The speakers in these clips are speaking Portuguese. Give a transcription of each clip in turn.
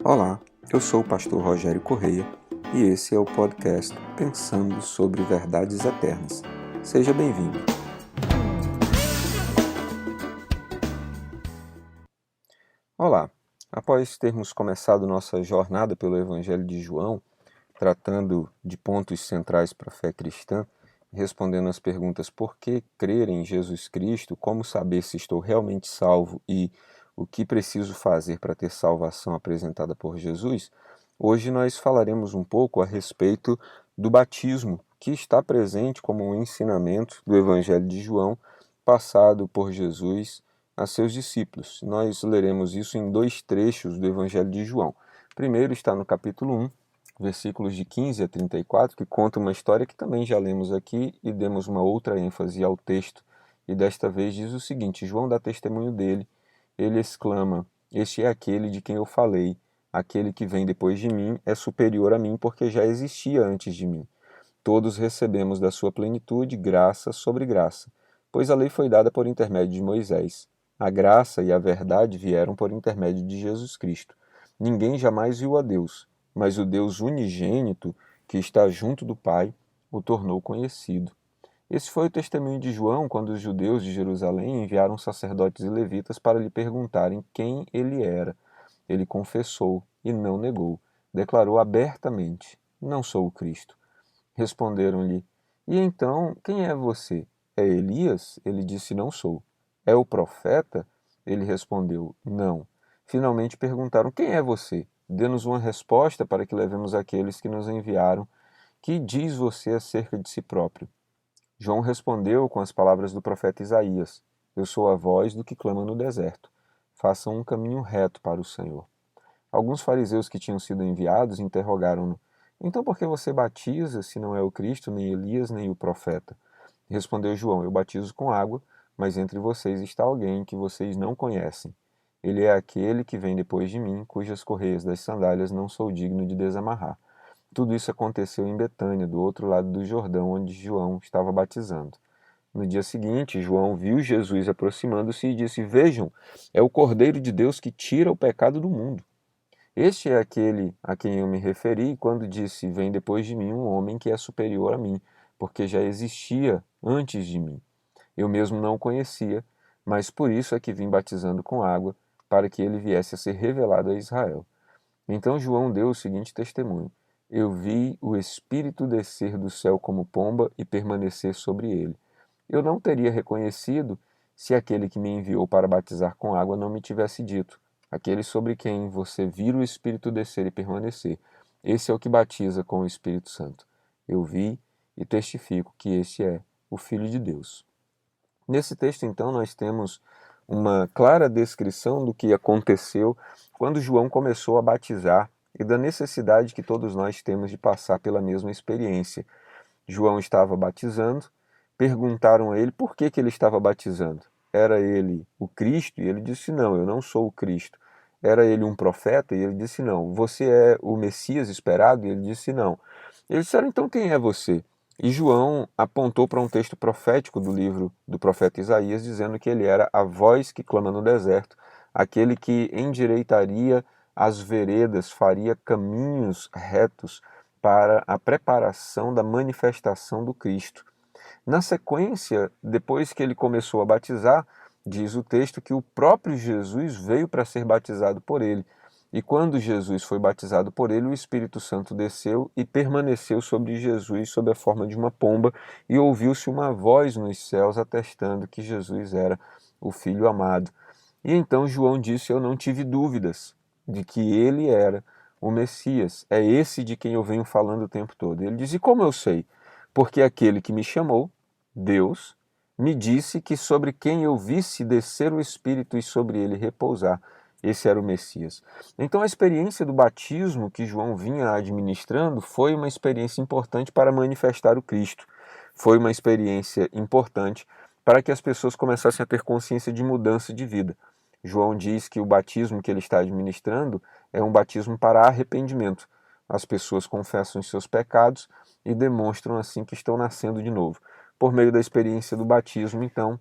Olá, eu sou o pastor Rogério Correia e esse é o podcast Pensando sobre Verdades Eternas. Seja bem-vindo. Olá, após termos começado nossa jornada pelo Evangelho de João, tratando de pontos centrais para a fé cristã, respondendo as perguntas por que crer em Jesus Cristo, como saber se estou realmente salvo e o que preciso fazer para ter salvação apresentada por Jesus, hoje nós falaremos um pouco a respeito do batismo, que está presente como um ensinamento do Evangelho de João, passado por Jesus a seus discípulos. Nós leremos isso em dois trechos do Evangelho de João. Primeiro está no capítulo 1, versículos de 15 a 34, que conta uma história que também já lemos aqui e demos uma outra ênfase ao texto. E desta vez diz o seguinte: João dá testemunho dele, ele exclama: Este é aquele de quem eu falei, aquele que vem depois de mim é superior a mim porque já existia antes de mim. Todos recebemos da sua plenitude graça sobre graça, pois a lei foi dada por intermédio de Moisés. A graça e a verdade vieram por intermédio de Jesus Cristo. Ninguém jamais viu a Deus, mas o Deus unigênito, que está junto do Pai, o tornou conhecido. Esse foi o testemunho de João quando os judeus de Jerusalém enviaram sacerdotes e levitas para lhe perguntarem quem ele era. Ele confessou e não negou. Declarou abertamente: Não sou o Cristo. Responderam-lhe: E então, quem é você? É Elias? Ele disse: Não sou. É o profeta? Ele respondeu: Não. Finalmente perguntaram: Quem é você? Dê-nos uma resposta para que levemos aqueles que nos enviaram. Que diz você acerca de si próprio? João respondeu com as palavras do profeta Isaías: Eu sou a voz do que clama no deserto. Façam um caminho reto para o Senhor. Alguns fariseus que tinham sido enviados interrogaram-no: Então por que você batiza, se não é o Cristo, nem Elias, nem o profeta? Respondeu João: Eu batizo com água, mas entre vocês está alguém que vocês não conhecem. Ele é aquele que vem depois de mim, cujas correias das sandálias não sou digno de desamarrar. Tudo isso aconteceu em Betânia, do outro lado do Jordão, onde João estava batizando. No dia seguinte, João viu Jesus aproximando-se e disse: Vejam, é o Cordeiro de Deus que tira o pecado do mundo. Este é aquele a quem eu me referi quando disse: Vem depois de mim um homem que é superior a mim, porque já existia antes de mim. Eu mesmo não o conhecia, mas por isso é que vim batizando com água, para que ele viesse a ser revelado a Israel. Então João deu o seguinte testemunho: Eu vi o Espírito descer do céu como pomba e permanecer sobre ele. Eu não teria reconhecido se aquele que me enviou para batizar com água não me tivesse dito: Aquele sobre quem você vira o Espírito descer e permanecer, esse é o que batiza com o Espírito Santo. Eu vi e testifico que esse é o Filho de Deus. Nesse texto, então, nós temos uma clara descrição do que aconteceu quando João começou a batizar e da necessidade que todos nós temos de passar pela mesma experiência. João estava batizando, perguntaram a ele por que ele estava batizando. Era ele o Cristo? E ele disse: Não, eu não sou o Cristo. Era ele um profeta? E ele disse: Não. Você é o Messias esperado? E ele disse: Não. Eles disseram: Então quem é você? E João apontou para um texto profético do livro do profeta Isaías, dizendo que ele era a voz que clama no deserto, aquele que endireitaria as veredas, faria caminhos retos para a preparação da manifestação do Cristo. Na sequência, depois que ele começou a batizar, diz o texto que o próprio Jesus veio para ser batizado por ele. E quando Jesus foi batizado por ele, o Espírito Santo desceu e permaneceu sobre Jesus sob a forma de uma pomba, e ouviu-se uma voz nos céus atestando que Jesus era o Filho amado. E então João disse: Eu não tive dúvidas de que ele era o Messias. É esse de quem eu venho falando o tempo todo. Ele diz: E como eu sei? Porque aquele que me chamou, Deus, me disse que sobre quem eu visse descer o Espírito e sobre ele repousar, esse era o Messias. Então a experiência do batismo que João vinha administrando foi uma experiência importante para manifestar o Cristo. Foi uma experiência importante para que as pessoas começassem a ter consciência de mudança de vida. João diz que o batismo que ele está administrando é um batismo para arrependimento. As pessoas confessam os seus pecados e demonstram assim que estão nascendo de novo. Por meio da experiência do batismo, então,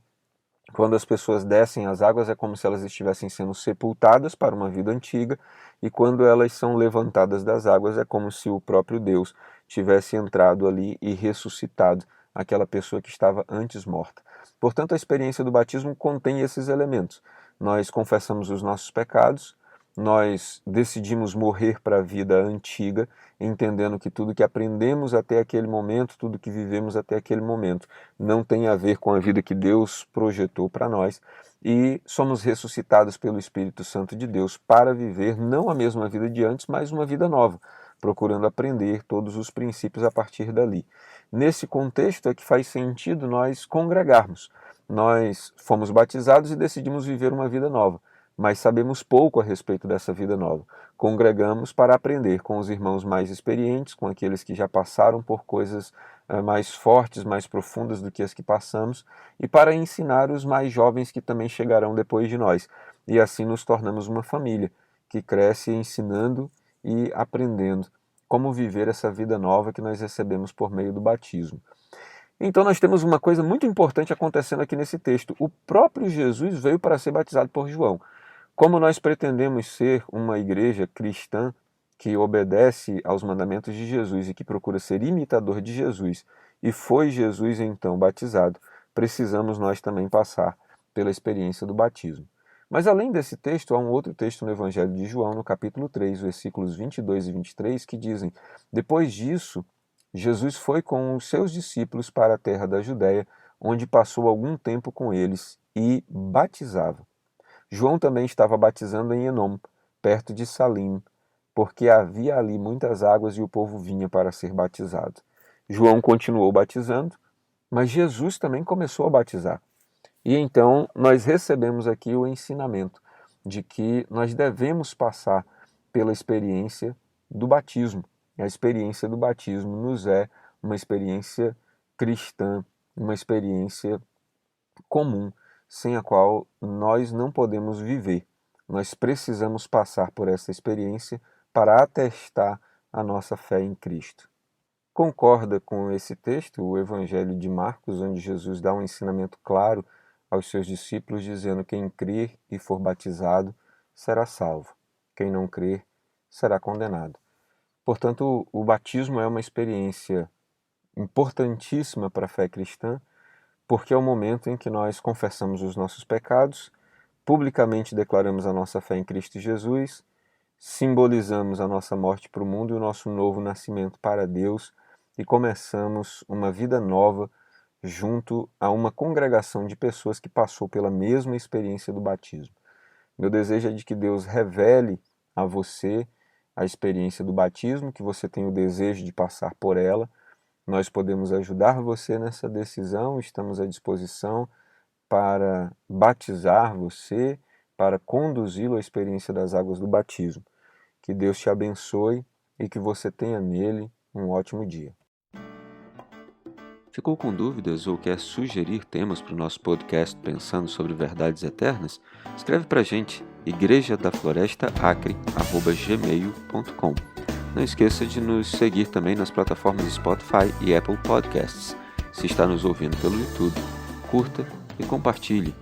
Quando as pessoas descem às águas, é como se elas estivessem sendo sepultadas para uma vida antiga, e quando elas são levantadas das águas, é como se o próprio Deus tivesse entrado ali e ressuscitado aquela pessoa que estava antes morta. Portanto, a experiência do batismo contém esses elementos. Nós confessamos os nossos pecados, nós decidimos morrer para a vida antiga, entendendo que tudo que aprendemos até aquele momento, tudo que vivemos até aquele momento, não tem a ver com a vida que Deus projetou para nós, e somos ressuscitados pelo Espírito Santo de Deus para viver não a mesma vida de antes, mas uma vida nova, procurando aprender todos os princípios a partir dali. Nesse contexto é que faz sentido nós congregarmos. Nós fomos batizados e decidimos viver uma vida nova, mas sabemos pouco a respeito dessa vida nova. Congregamos para aprender com os irmãos mais experientes, com aqueles que já passaram por coisas mais fortes, mais profundas do que as que passamos, e para ensinar os mais jovens que também chegarão depois de nós. E assim nos tornamos uma família que cresce ensinando e aprendendo como viver essa vida nova que nós recebemos por meio do batismo. Então nós temos uma coisa muito importante acontecendo aqui nesse texto. O próprio Jesus veio para ser batizado por João. Como nós pretendemos ser uma igreja cristã que obedece aos mandamentos de Jesus e que procura ser imitador de Jesus, e foi Jesus então batizado, precisamos nós também passar pela experiência do batismo. Mas além desse texto, há um outro texto no Evangelho de João, no capítulo 3, versículos 22 e 23, que dizem: depois disso, Jesus foi com os seus discípulos para a terra da Judéia, onde passou algum tempo com eles e batizava. João também estava batizando em Enom, perto de Salim, porque havia ali muitas águas e o povo vinha para ser batizado. João continuou batizando, mas Jesus também começou a batizar. E então nós recebemos aqui o ensinamento de que nós devemos passar pela experiência do batismo. A experiência do batismo nos é uma experiência cristã, uma experiência comum, sem a qual nós não podemos viver. Nós precisamos passar por essa experiência para atestar a nossa fé em Cristo. Concorda com esse texto, o Evangelho de Marcos, onde Jesus dá um ensinamento claro aos seus discípulos, dizendo: quem crer e for batizado será salvo, quem não crer será condenado. Portanto, o batismo é uma experiência importantíssima para a fé cristã, porque é o momento em que nós confessamos os nossos pecados, publicamente declaramos a nossa fé em Cristo Jesus, simbolizamos a nossa morte para o mundo e o nosso novo nascimento para Deus, e começamos uma vida nova junto a uma congregação de pessoas que passou pela mesma experiência do batismo. Meu desejo é de que Deus revele a você a experiência do batismo, que você tenha o desejo de passar por ela. Nós podemos ajudar você nessa decisão, estamos à disposição para batizar você, para conduzi-lo à experiência das águas do batismo. Que Deus te abençoe e que você tenha nele um ótimo dia. Ficou com dúvidas ou quer sugerir temas para o nosso podcast Pensando sobre Verdades Eternas? Escreve para a gente, igrejadaflorestaacre@gmail.com. Não esqueça de nos seguir também nas plataformas Spotify e Apple Podcasts. Se está nos ouvindo pelo YouTube, curta e compartilhe.